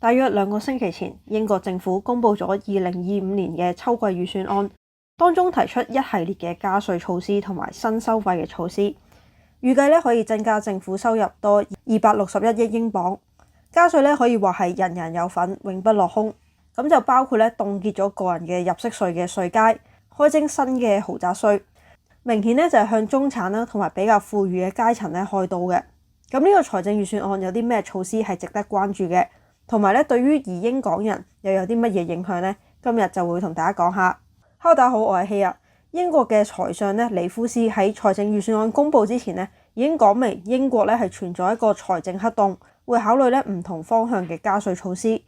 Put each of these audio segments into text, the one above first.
大約2個星期前，英國政府公布咗2025年嘅秋季預算案，當中提出一系列嘅加稅措施同埋新收費嘅措施，預計可以增加政府收入多261億英鎊。加稅可以話係人人有份，永不落空。咁就包括凍結咗個人嘅入息稅嘅稅階，開徵新嘅豪宅稅，明顯就係向中產啦同埋比較富裕嘅階層開刀嘅。咁呢個財政預算案有啲咩措施係值得關注嘅？同埋對於移英港人又有啲乜嘢影響呢？今日就會同大家講下。Hello，大家好，我係希亞。英國嘅財相李夫斯喺財政預算案公布之前已經講明英國係存在一個財政黑洞，會考慮唔同方向嘅加稅措施。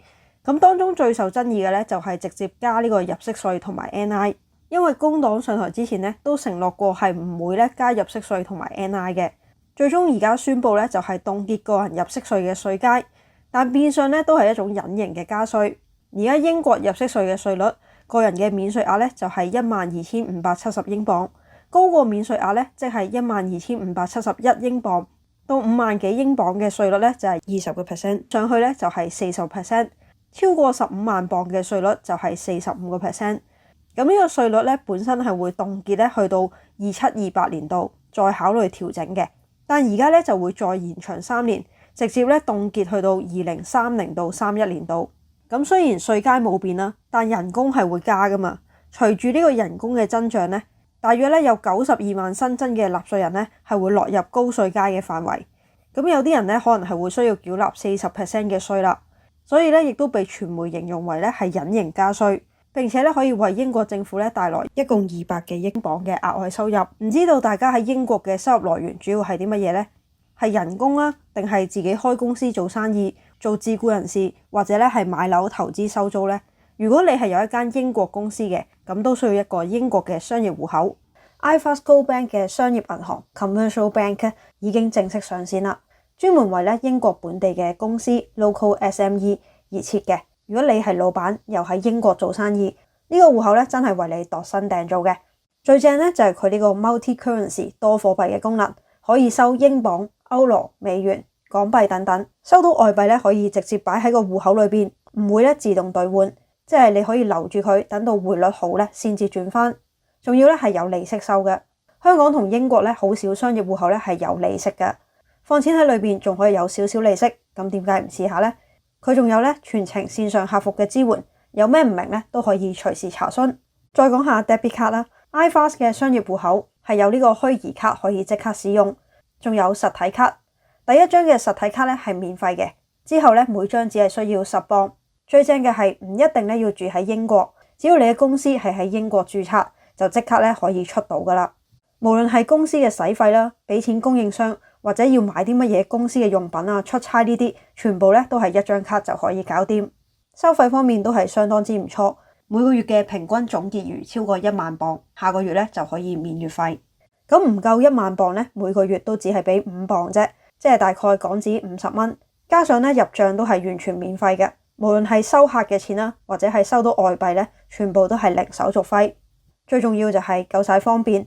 咁當中最受爭議嘅就係直接加呢個入息稅同埋 NI， 因為工黨上台之前都承諾過係唔會加入息稅同埋 NI 嘅。最終而家宣布就係凍結個人入息稅嘅稅階。但變相都係一種隱形嘅加稅。而家英國入息稅嘅稅率，個人嘅免稅額就係12,570英鎊，高過免稅額即係12,571英鎊，到5萬幾英鎊嘅稅率就係20%，上去就係40%，超過15萬鎊嘅稅率就係45%。咁呢個稅率本身係會凍結去到27-28年度再考慮調整嘅，但而家就會再延長3年。直接凍結去到2030到31年度。咁雖然稅階冇變啦，但人工係會加噶嘛。隨住呢個人工嘅增長大約有92萬新增嘅納稅人係會落入高稅階嘅範圍。咁有啲人可能係會需要繳納40% 嘅稅啦。所以亦都被傳媒形容為係隱形加稅，並且可以為英國政府帶來一共200幾英鎊嘅額外收入。唔知道大家喺英國嘅收入來源主要係啲乜嘢呢？係人工啊，定係自己開公司做生意、做自僱人士，或者係買樓投資收租呢？如果你係有一間英國公司嘅，咁都需要一個英國嘅商業戶口。iFAST Global Bank 嘅商業銀行 Commercial Bank 已經正式上線啦，專門為英國本地嘅公司 Local SME 而設嘅。如果你係老闆又喺英國做生意，呢個戶口真係為你度身訂做嘅。最正就係佢呢個 Multi Currency 多貨幣嘅功能，可以收英鎊、歐羅、美元、港幣等等，收到外幣可以直接擺喺個戶口裏邊，唔會自動兌換，即係你可以留住佢，等到匯率好先至轉翻。仲要係有利息收嘅。香港同英國好少商業戶口係有利息嘅，放錢喺裏邊仲可以有少少利息。咁點解唔試下呢？佢仲有全程線上客服嘅支援，有咩唔明都可以隨時查詢。再講下 Debit Card 啦，iFAST 嘅商業戶口係有呢個虛擬卡可以即刻使用。仲有實體卡，第一張嘅實體卡係免費嘅，之後每張只係需要10鎊。最正嘅係唔一定要住喺英國，只要你嘅公司係喺英國註冊，就即刻可以出到噶啦。無論係公司嘅使費啦，俾錢供應商，或者要買啲乜嘢公司嘅用品啊、出差呢啲，全部都係一張卡就可以搞掂。收費方面都係相當之唔錯，每個月嘅平均總結餘超過1萬鎊，下個月就可以免月費。咁唔夠1萬鎊每個月都只係俾5鎊啫，即係大概港紙50蚊，加上入賬都係完全免費嘅，無論係收客嘅錢啦，或者係收到外幣全部都係零手續費。最重要就係夠晒方便，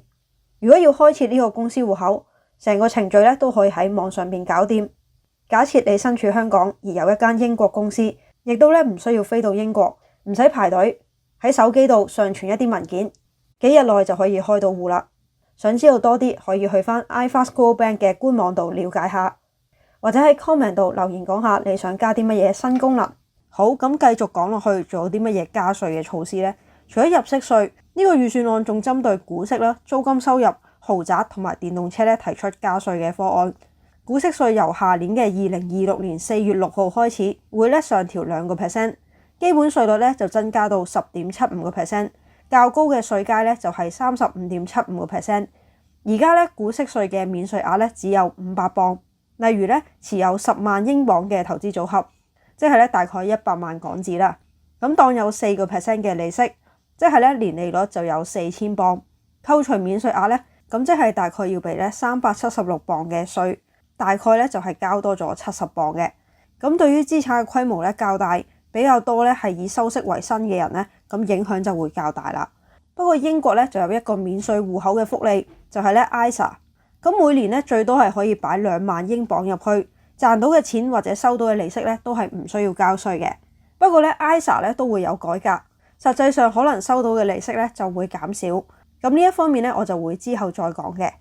如果要開設呢個公司戶口，成個程序都可以喺網上面搞掂。假設你身處香港而有一間英國公司，亦都唔需要飛到英國，唔使排隊，喺手機度上傳一啲文件，幾日內就可以開到戶啦。想知道多啲，可以去返 iFAST Global Bank 嘅官網度了解下，或者喺 comment 度留言講下你想加啲乜嘢新功能。好，咁繼續講落去，仲有啲乜嘢加稅嘅措施呢？除咗入息稅，呢個預算案仲針對股息啦、租金收入、豪宅同埋電動車提出加稅嘅方案。股息稅由下年嘅2026年4月6號開始，會上調2%，基本稅率就增加到10.75%。較高嘅稅階就係35.75%。而家股息稅嘅免稅額只有500鎊。例如持有10萬英鎊嘅投資組合，即係大概100萬港紙啦。咁當有4% 嘅利息，即係年利率就有4000鎊。扣除免稅額咁即係大概要俾376鎊嘅稅，大概就係交多咗70鎊嘅。咁對於資產嘅規模較大，比較多係以收息為生嘅人咁影響就會較大啦。不過英國就有一個免稅戶口嘅福利，就係ISA。咁每年最多係可以擺2萬英鎊入去，賺到嘅錢或者收到嘅利息咧都係唔需要交稅嘅。不過咧 ISA 咧都會有改革，實際上可能收到嘅利息咧就會減少。咁呢一方面咧我就會之後再講嘅。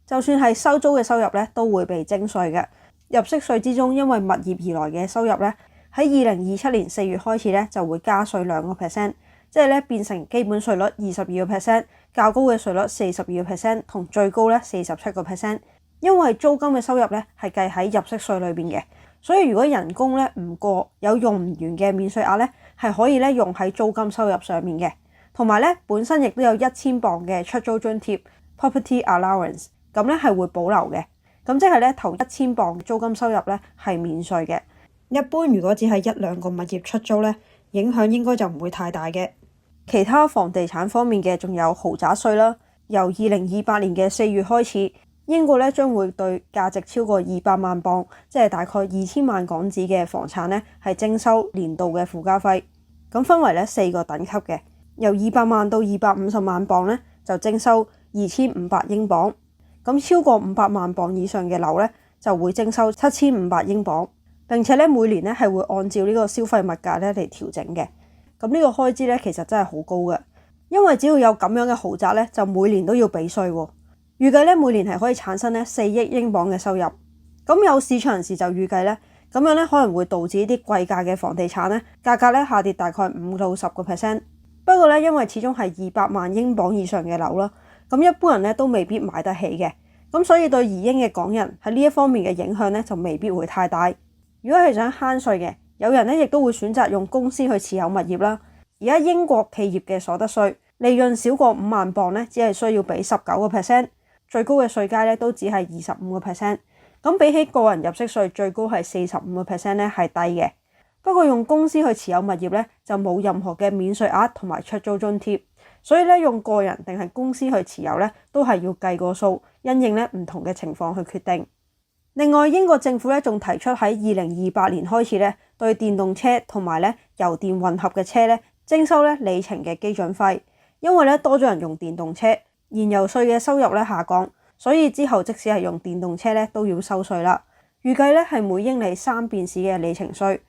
就算係收租嘅收入咧都會被徵稅嘅。入息稅之中，因為物業而來嘅收入咧喺2027年4月開始咧就會加稅2%，即係咧變成基本稅率22%，較高嘅稅率42%，同最高咧47%。因為租金嘅收入咧係計喺入息稅裏邊嘅，所以如果人工咧唔過有用唔完嘅免稅額咧，係可以咧用喺租金收入上面嘅。同埋咧本身亦都有1000磅嘅出租津貼 （property allowance）， 咁咧係會保留嘅。咁即係咧頭1000磅租金收入咧係免稅嘅。一般如果只係1、2個物業出租咧，影響應該就唔會太大嘅。其他房地產方面嘅仲有豪宅稅啦，由2028年嘅4月開始。英國咧將會對價值超過200萬磅，即係大概2000萬港紙嘅房產咧，係徵收年度嘅附加費。咁分為咧4個等級嘅，由200萬到250萬磅咧就徵收2500英鎊。咁超過500萬磅以上嘅樓咧就會徵收7500英鎊。並且咧每年咧係會按照呢個消費物價咧嚟調整嘅。咁呢個開支咧其實真係好高嘅，因為只要有咁樣嘅豪宅咧，就每年都要俾稅喎。預計咧每年係可以產生咧4億英鎊嘅收入。咁有市場人士就預計咧，咁樣咧可能會導致啲貴價嘅房地產咧價格咧下跌大概5到10%。不過咧因為始終係200萬英鎊以上嘅樓啦，咁一般人咧都未必買得起嘅。咁所以對移英嘅港人喺呢一方面嘅影響咧就未必會太大。如果係想慳稅嘅，有人咧亦都會選擇用公司去持有物業啦。而家英國企業嘅所得稅利潤少過5萬磅咧，只係需要俾19%。最高嘅稅階咧都只係25%，咁比起個人入息稅最高係45%咧係低嘅。不過用公司去持有物業咧就冇任何嘅免稅額同埋出租津貼，所以咧用個人定係公司去持有咧都係要計個數，因應咧唔同嘅情況去決定。另外英國政府咧仲提出喺2028年開始咧對電動車同埋咧油電混合嘅車咧徵收咧里程嘅基準費，因為咧多咗人用電動車。燃油稅嘅收入咧下降，所以之後即使係用電動車咧都要收稅啦。預計咧係每英里3便士嘅里程稅，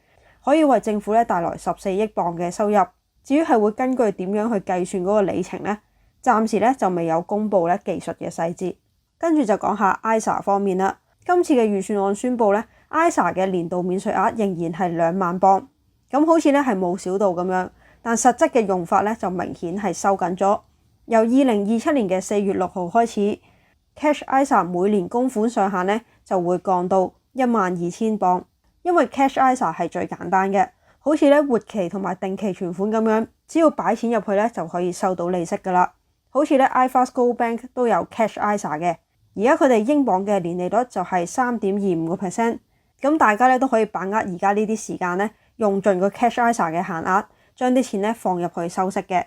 可以為政府咧帶來14億磅嘅收入。至於係會根據點樣去計算嗰個里程咧，暫時咧就未有公布咧技術嘅細節。跟住就講下 ISA 方面啦。今次嘅預算案宣布咧 ，ISA 嘅年度免稅額仍然係2萬磅，咁好似咧係冇少到咁樣，但實質嘅用法咧就明顯係收緊咗。由2027年嘅4月6號開始 ，Cash ISA 每年供款上限咧就會降到12000磅，因為 Cash ISA 係最簡單嘅，好似咧活期同埋定期存款咁樣，只要擺錢入去咧就可以收到利息噶啦。好似咧 iFAST Gold Bank 都有 Cash ISA 嘅，而家佢哋英鎊嘅年利率就係3.25%，咁大家咧都可以把握而家呢啲時間咧，用盡個 Cash ISA 嘅限額，將啲錢咧放入去收息嘅。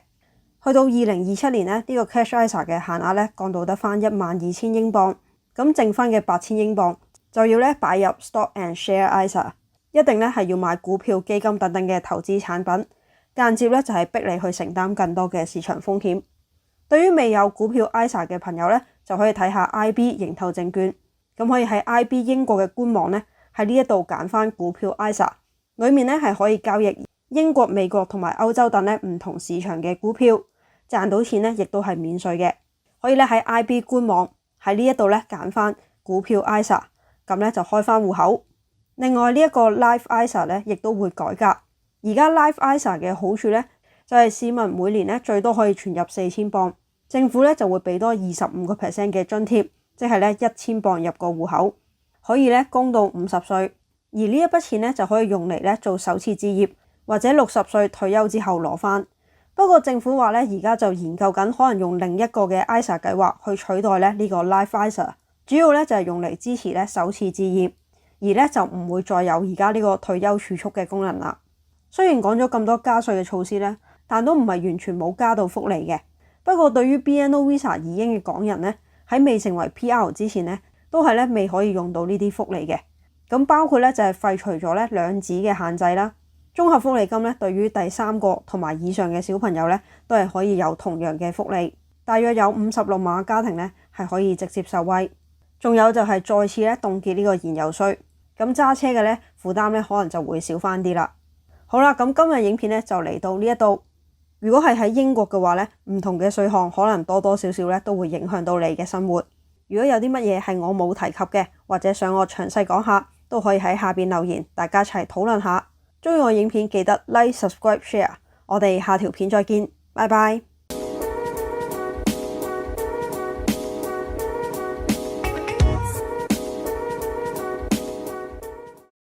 去到2027年咧，呢個 Cash ISA 嘅限額咧降到得翻12000英鎊，咁剩翻嘅8000英鎊就要咧擺入 Stock and Share ISA， 一定咧係要買股票、基金等等嘅投資產品，間接咧就係逼你去承擔更多嘅市場風險。對於未有股票 ISA 嘅朋友咧，就可以睇下 IB 盈透證券，咁可以喺 IB 英國嘅官網咧喺呢一度揀翻股票 ISA， 裡面咧係可以交易英國、美國同埋歐洲等咧唔同市場嘅股票，賺到錢咧亦都係免稅嘅。可以咧喺 IB 官網喺呢一度咧揀翻股票 ISA， 咁咧就開翻戶口。另外呢一個 Life ISA 咧亦都會改革。而家 Life ISA 嘅好處咧就係市民每年咧最多可以存入4000磅，政府咧就會俾多25% 嘅津貼，即係咧1000磅入個戶口，可以咧供到50歲。而呢一筆錢咧就可以用嚟咧做首次置業，或者60歲退休之後攞翻。不過政府話咧而家就研究緊可能用另一個嘅 ISA 計劃去取代咧呢個 Life ISA， 主要咧就係用嚟支持咧首次置業，而咧就唔會再有而家呢個退休儲蓄嘅功能啦。雖然講咗咁多加稅嘅措施咧，但都唔係完全冇加到福利嘅。不過對於 BNO Visa 移英嘅港人咧，喺未成為 PR 之前咧，都係咧未可以用到呢啲福利嘅。咁包括咧就係廢除咗咧兩子嘅限制啦。綜合福利金咧對於第3個同埋以上嘅小朋友咧，都係可以有同樣嘅福利。大約有56萬家庭咧係可以直接受惠。仲有就係再次咧凍結呢個燃油稅，咁揸車嘅呢，負擔呢可能就會少返啲啦。好啦，咁今日影片呢就嚟到呢一度。如果係喺英國嘅話呢，唔同嘅稅項可能多多少少呢都會影響到你嘅生活。如果有啲乜嘢係我冇提及嘅，或者想我詳細講下，都可以喺下邊留言，大家一齊討論下。鍾意我影片記得 Like、Subscribe、Share。我哋下條片再見，拜拜。